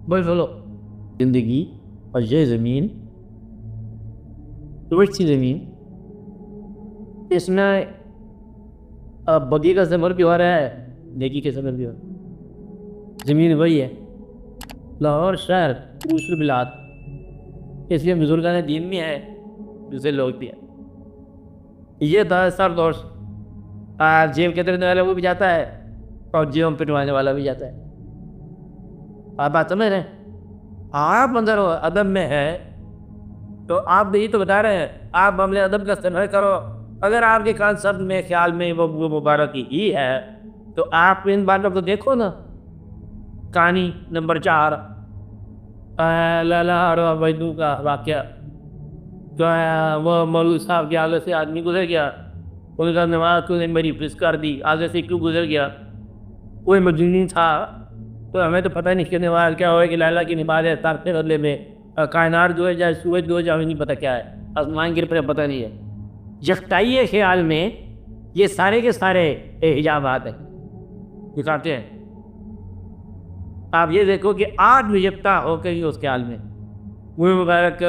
بول بولو. زندگی اور یہ زمین سی زمین، اس میں بدی کا سفر بھی ہو رہا ہے، نیکی کا سفر بھی ہو رہا ہے. زمین وہی ہے، لاہور شہر دوسری بلاد. اس لیے بزرگان دین بھی ہے، دوسرے لوگ بھی ہیں. یہ تھا سر دور. جیب کے درنے والا وہ بھی جاتا ہے اور جیب پٹوانے والا بھی جاتا ہے. آپ بات سمجھ رہے ہیں؟ آپ اندر ادب میں ہے تو آپ یہی تو بتا رہے ہیں آپ معاملے ادب کا استعمال کرو. اگر آپ کے کانسیپٹ میں خیال میں وہ مبارک ہی ہے تو آپ ان باتوں کو دیکھو نا. کہانی نمبر 4 لالا اور ویدو کا واقعہ. جو ہے وہ مولوی صاحب کے آگے سے آدمی گزر گیا، ان کا نماز کو نے میری فس کر دی. آگے سے کیوں گزر گیا؟ کوئی مجنون تھا. تو ہمیں تو پتہ نہیں کہ نماز کیا ہوئے کہ لالا کی نماز ہے. تارتے بدلے میں کائنات جو ہے جائے سورج جو ہے ہمیں نہیں پتہ کیا ہے، آسمان گر پر پتہ نہیں ہے. یکتائی خیال میں یہ سارے کے سارے حجابات ہیں دکھاتے ہیں. آپ یہ دیکھو کہ آج بھی یکتا ہو کے ہی اس خیال میں وہ مبارک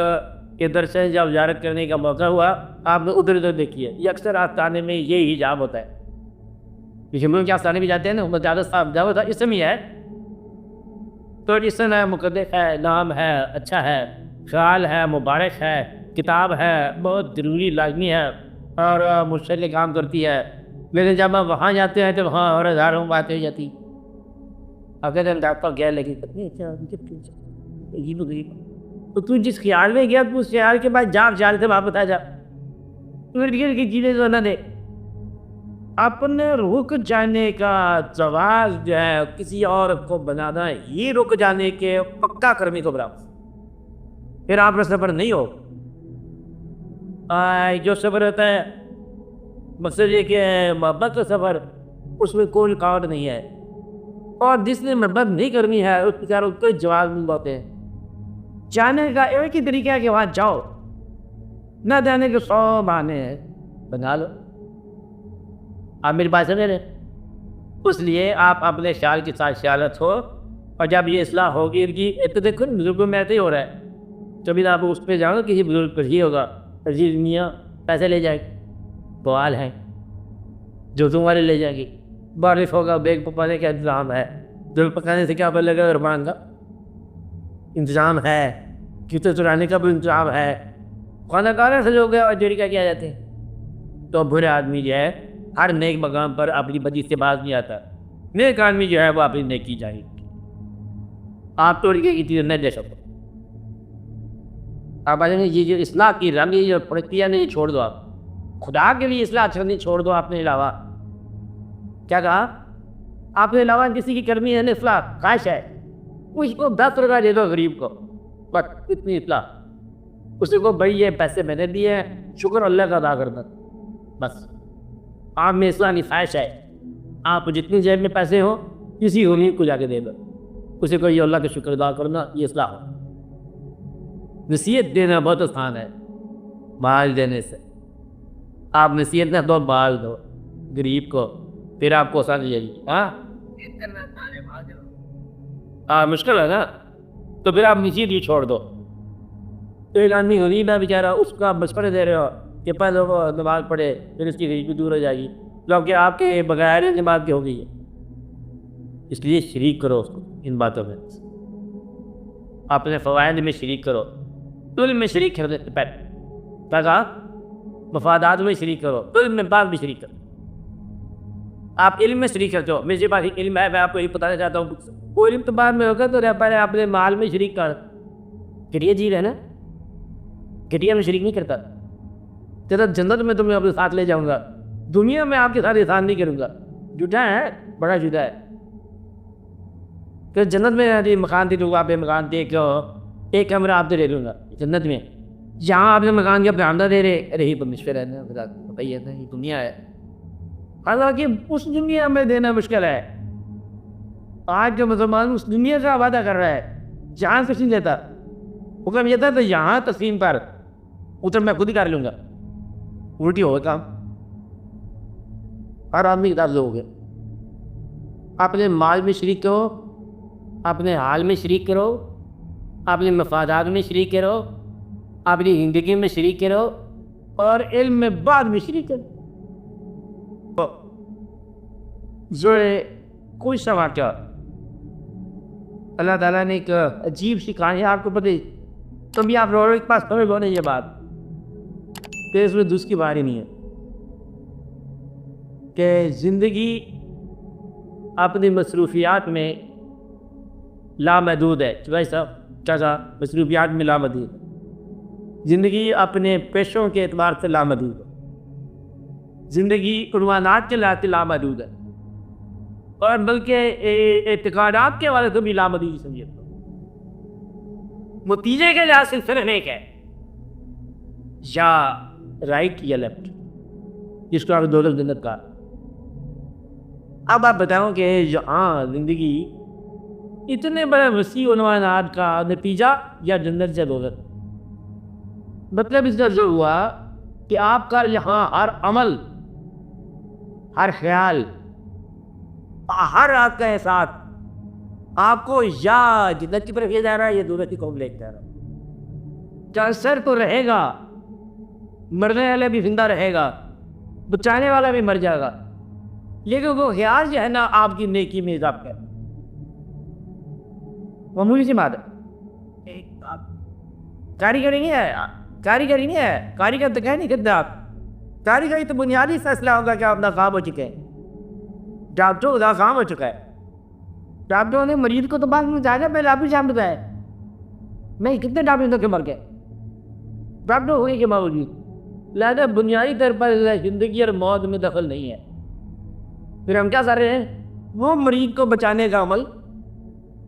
کے درشن جب زیارت کرنے کا موقع ہوا آپ نے ادھر ادھر دیکھیے. یہ اکثر آستانے میں یہ حجاب ہوتا ہے. شملوں کے آستانے بھی جاتے ہیں نا، محمد جاوید صاحب جاوید اس میں ہے تو اس میں مقدس ہے، نام ہے، اچھا ہے، خیال ہے، مبارک ہے، کتاب ہے، بہت ضروری لازمی ہے اور مشکل کام کرتی ہے. لیکن جب ہم وہاں جاتے ہیں تو وہاں اور ہزاروں باتیں ہو جاتی. اگر ڈاکٹر گیا لگی تو تو جس خیال میں گیا تو اس خیال کے بعد جا خیال سے واپس آ جا. کی چیزیں جو نہ دے. اپنے رک جانے کا جواز جو ہے کسی اور کو بنانا ہی رک جانے کے پکا کرنے کو برابر. پھر آپ کا سفر نہیں ہو. جو سفر ہوتا ہے مقصد یہ کہ محبت کا سفر، اس میں کوئی رکاوٹ نہیں ہے. اور جس نے محبت نہیں کرنی ہے اس بیچاروں کو جواب نہیں ہوتے ہیں. جانے کا ایک ہی طریقہ ہے کہ وہاں جاؤ، نہ جانے کے 100 بہانے ہیں، بنا لو. آپ میری بات سمجھ رہے ہیں؟ اس لیے آپ اپنے خیال کے ساتھ خیالت ہو اور جب یہ اصلاح ہوگی ان کی تو دیکھو بزرگوں میں ایسے ہی ہو رہا ہے. کبھی آپ اس پہ جاؤ کسی بزرگ پر ہی ہوگا عزیز میاں پیسے لے جائے گی، بوال ہے جو تمہارے لے جائے گی، بارف ہوگا، بیگ پکانے کا انتظام ہے، دل پکانے سے کیا پتہ لگا رحمان کا انتظام ہے، کیتے چرانے کا بھی انتظام ہے، کھانا کھانے سے جو گیا اور جوڑی کا کیا جاتے ہیں. تو برے آدمی جو ہے ہر نیک مقام پر اپنی بدی سے باز نہیں آتا. نیک آدمی جو ہے وہ اپنی نیکی جائے. آپ تو کی چیزیں نہیں دے سکتے. آپ یہ جو اصلاح کی رنگ جو پرکریا نہیں چھوڑ دو. آپ خدا کے لیے اصلاح کرنی چھوڑ دو. آپ نے علاوہ کیا کہا؟ آپ نے علاوہ کسی کی کرنی ہے اصلاح خواہش ہے اس کو 10 روپیہ دے دو غریب کو، بس اتنی اصلاح. اس کو بھائی یہ پیسے میں نے دیے ہیں، شکر اللہ کا ادا کرنا. بس آپ میں اصلاح کی خواہش ہے، آپ جتنی جیب میں پیسے ہوں کسی غریب کو جا کے دے دو، اسی کو یہ اللہ کا شکر ادا کرنا، یہ اصلاح ہو. نصیحت دینا بہت آسان ہے مال دینے سے. آپ نصیحت نہ دو، مال دو غریب کو، پھر آپ کو آسان لے لیجیے. مشکل ہے نا، تو پھر آپ نصیحت ہی چھوڑ دو. تو ایک آدمی غریب ہے بیچارہ، اس کا مشورے دے رہے ہو کہ پہلے وہ نماز پڑھے پھر اس کی غریبی دور ہو جائے گی، کیونکہ آپ کے بغیر نماز کی ہو گئی ہے. اس لیے شریک کرو اس کو ان باتوں میں، اپنے فوائد میں شریک کرو. علم میں شریک کر دیتے پہلے کہا، مفادات میں شریک کرو، علم میں بعد میں شریک کرو. آپ علم میں شریک کرتے ہو، میرے پاس علم ہے، میں آپ کو یہ بتانا چاہتا ہوں. وہ علم تو بعد میں ہوگا تو پہلے اپنے مال میں شریک کر. گٹیا جی ہے نا، گٹیا میں شریک نہیں کرتا. جب جنت میں تمہیں اپنے ساتھ لے جاؤں گا، دنیا میں آپ کے ساتھ احسان نہیں کروں گا. جھوٹا ہے، بڑا جھوٹا ہے. کہ جنت میں مکان دے دوں گا، آپ مکان دے کے ایک کمرہ آپ سے لے لوں گا جنت میں. جہاں آپ نے مکان کا برآمدہ دے رہے، ارے یہ مشکل ہے نا، بتائیے نا، یہ دنیا ہے. حالانکہ اس دنیا میں دینا مشکل ہے. آج جو مسلمان اس دنیا کا وعدہ کر رہا ہے، جہاں کچھ نہیں دیتا. حکم یہ تھا تو یہاں تسلیم پر اتر میں خود ہی کر لوں گا. الٹی ہوگا کام. ہر آدمی کے ساتھ لوگ اپنے مال میں شریک کرو، اپنے حال میں شریک کرو، اپنے مفادات میں شریک کرو، اپنی زندگی میں شریک کرو، اور علم میں بعد میں شریک کرو. جو کوئی سا واقعہ اللہ تعالیٰ نے ایک عجیب سی کہانی آپ کو پتہ، کبھی آپ لوگوں کے پاس سمجھ لو نہیں یہ بات کہ اس میں دوس کی باری نہیں ہے کہ زندگی اپنی مصروفیات میں لامحدود ہے. بھائی صاحب چاچا مصروفیات میں لامحدود ہے. زندگی اپنے پیشوں کے اعتبار سے لامحدود ہے. زندگی عنوانات کے لحاظ سے لامحدود ہے، اور بلکہ اعتقادات کے حوالے سے بھی لامحدود سمجھے. نتیجے کے لحاظ سے صرف ایک ہے، یا رائٹ یا لیفٹ، جس کو آپ دولت جنت کا. اب آپ بتاؤں کہ یہاں زندگی اتنے بڑے وسیع عنوانات کا نتیجہ یا جنت سے دولت. مطلب اس کا جو ہوا کہ آپ کا یہاں ہر عمل، ہر خیال، ہر آپ کا احساس آپ کو یا جنت کی طرف لے جا رہا ہے یا دولت کی قوم لے جا رہا ہے. کینسر تو رہے گا، مرنے والا بھی زندہ رہے گا، بچانے والا بھی مر جائے گا، لیکن وہ خیال جو ہے نا آپ کی نیکی میں اضافہ ہے. معمولی سی بات ہے. کاریگری نہیں ہے، کاریگری نہیں ہے، کاریگر تو کہہ نہیں کرتے آپ. کاریگری تو بنیادی فیصلہ ہوگا کہ آپ ناکام ہو چکے ہیں. ڈاکٹر ناکام ہو چکا ہے. ڈاکٹروں نے مریض کو تو بعد میں جانا پہلے آپ ہی جان بتایا. میں کتنے ڈاکٹر کے مر گئے ڈاکٹر ہونے کے باوجود. لہٰذا بنیادی طور پر زندگی اور موت میں دخل نہیں ہے. پھر ہم کیا کر رہے ہیں؟ وہ مریض کو بچانے کا عمل،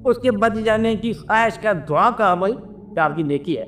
اس کے بچ جانے کی خواہش کا دعا کا عمل، کہ آپ کی نیکی ہے.